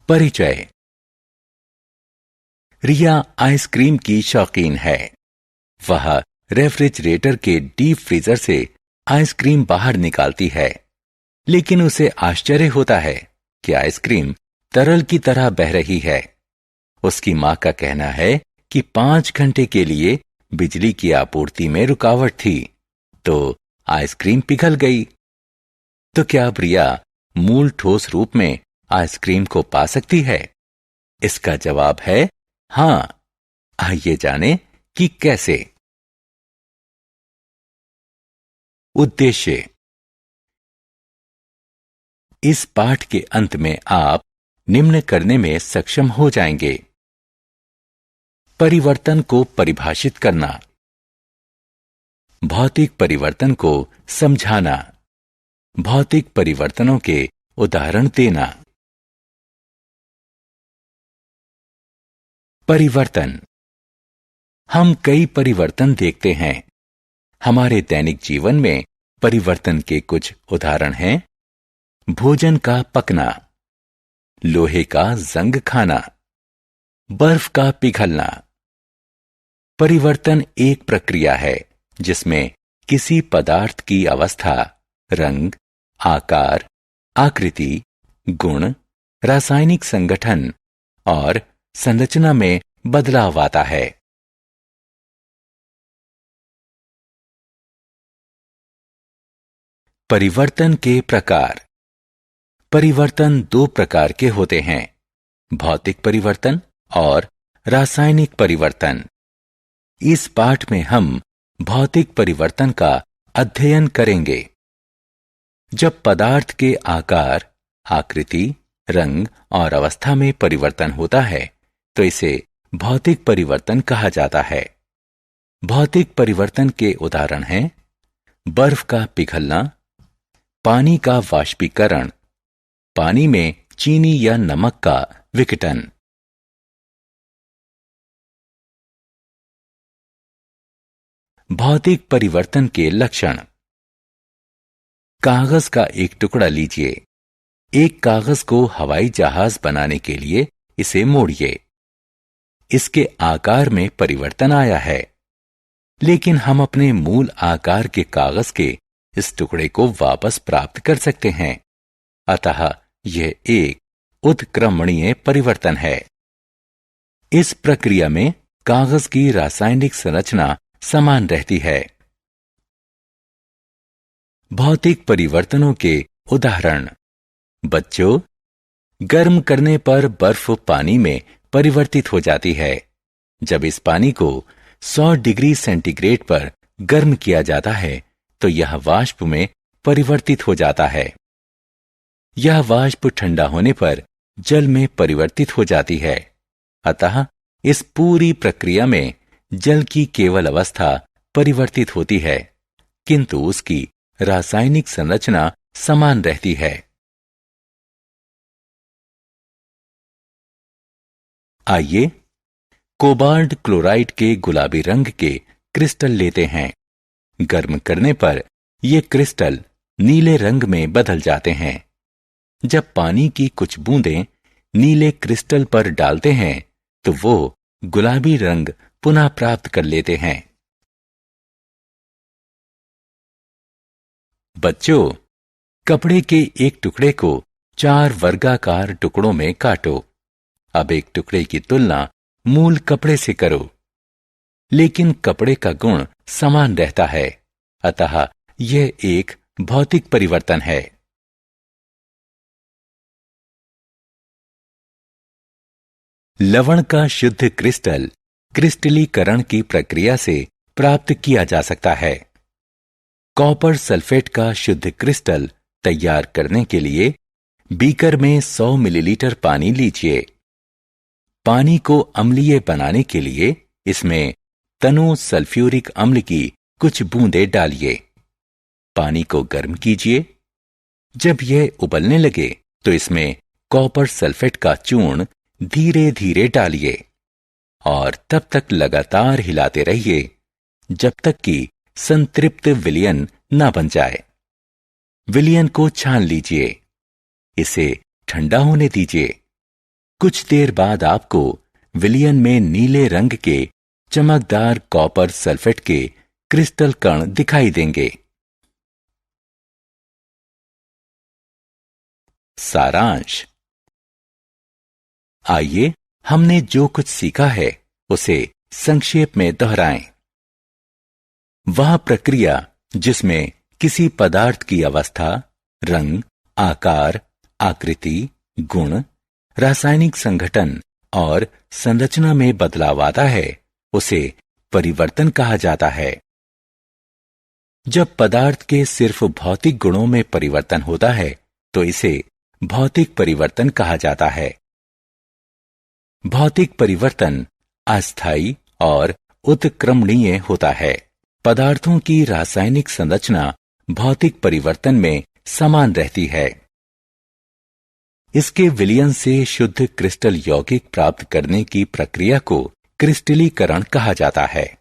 परिचय। रिया आइसक्रीम की शौकीन है। वह रेफ्रिजरेटर के डीप फ्रीजर से आइसक्रीम बाहर निकालती है, लेकिन उसे आश्चर्य होता है कि आइसक्रीम तरल की तरह बह रही है। उसकी मां का कहना है कि 5 घंटे के लिए बिजली की आपूर्ति में रुकावट थी, तो आइसक्रीम पिघल गई। तो क्या अब रिया मूल ठोस रूप में आइसक्रीम को पा सकती है? इसका जवाब है हां। आइए जानें कि कैसे। उद्देश्य। इस पाठ के अंत में आप निम्न करने में सक्षम हो जाएंगे। परिवर्तन को परिभाषित करना, भौतिक परिवर्तन को समझाना, भौतिक परिवर्तनों के उदाहरण देना। परिवर्तन। हम कई परिवर्तन देखते हैं। हमारे दैनिक जीवन में परिवर्तन के कुछ उदाहरण हैं। भोजन का पकना, लोहे का जंग खाना, बर्फ का पिघलना। परिवर्तन एक प्रक्रिया है जिसमें किसी पदार्थ की अवस्था, रंग, आकार, आकृति, गुण, रासायनिक संगठन और संरचना में बदलाव आता है। परिवर्तन के प्रकार। परिवर्तन 2 प्रकार के होते हैं, भौतिक परिवर्तन और रासायनिक परिवर्तन। इस पाठ में हम भौतिक परिवर्तन का अध्ययन करेंगे। जब पदार्थ के आकार, आकृति, रंग और अवस्था में परिवर्तन होता है तो इसे भौतिक परिवर्तन कहा जाता है। भौतिक परिवर्तन के उदाहरण हैं बर्फ का पिघलना, पानी का वाष्पीकरण, पानी में चीनी या नमक का विघटन। भौतिक परिवर्तन के लक्षण। कागज का एक टुकड़ा लीजिए। एक कागज को हवाई जहाज बनाने के लिए इसे मोड़िए। इसके आकार में परिवर्तन आया है, लेकिन हम अपने मूल आकार के कागज के इस टुकड़े को वापस प्राप्त कर सकते हैं। अतः यह एक उत्क्रमणीय परिवर्तन है। इस प्रक्रिया में कागज की रासायनिक संरचना समान रहती है। भौतिक परिवर्तनों के उदाहरण। बच्चों, गर्म करने पर बर्फ पानी में परिवर्तित हो जाती है। जब इस पानी को 100 डिग्री सेंटीग्रेड पर गर्म किया जाता है तो यह वाष्प में परिवर्तित हो जाता है। यह वाष्प ठंडा होने पर जल में परिवर्तित हो जाती है। अतः इस पूरी प्रक्रिया में जल की केवल अवस्था परिवर्तित होती है, किंतु उसकी रासायनिक संरचना समान रहती है। आइए कोबाल्ट क्लोराइड के गुलाबी रंग के क्रिस्टल लेते हैं। गर्म करने पर ये क्रिस्टल नीले रंग में बदल जाते हैं। जब पानी की कुछ बूंदें नीले क्रिस्टल पर डालते हैं तो वो गुलाबी रंग पुनः प्राप्त कर लेते हैं। बच्चों, कपड़े के एक टुकड़े को 4 वर्गाकार टुकड़ों में काटो। अब एक टुकड़े की तुलना मूल कपड़े से करो, लेकिन कपड़े का गुण समान रहता है। अतः यह एक भौतिक परिवर्तन है। लवण का शुद्ध क्रिस्टल क्रिस्टलीकरण की प्रक्रिया से प्राप्त किया जा सकता है। कॉपर सल्फेट का शुद्ध क्रिस्टल तैयार करने के लिए बीकर में 100 मिलीलीटर पानी लीजिए। पानी को अम्लीय बनाने के लिए इसमें तनु सल्फ्यूरिक अम्ल की कुछ बूंदें डालिए। पानी को गर्म कीजिए। जब यह उबलने लगे तो इसमें कॉपर सल्फेट का चूर्ण धीरे धीरे डालिए और तब तक लगातार हिलाते रहिए जब तक कि संतृप्त विलयन न बन जाए। विलयन को छान लीजिए। इसे ठंडा होने दीजिए। कुछ देर बाद आपको विलयन में नीले रंग के चमकदार कॉपर सल्फेट के क्रिस्टल कण दिखाई देंगे। सारांश। आइए हमने जो कुछ सीखा है उसे संक्षेप में दोहराएं। वह प्रक्रिया जिसमें किसी पदार्थ की अवस्था, रंग, आकार, आकृति, गुण, रासायनिक संगठन और संरचना में बदलाव आता है उसे परिवर्तन कहा जाता है। जब पदार्थ के सिर्फ भौतिक गुणों में परिवर्तन होता है तो इसे भौतिक परिवर्तन कहा जाता है। भौतिक परिवर्तन अस्थायी और उत्क्रमणीय होता है। पदार्थों की रासायनिक संरचना भौतिक परिवर्तन में समान रहती है। इसके विलयन से शुद्ध क्रिस्टल यौगिक प्राप्त करने की प्रक्रिया को क्रिस्टलीकरण कहा जाता है।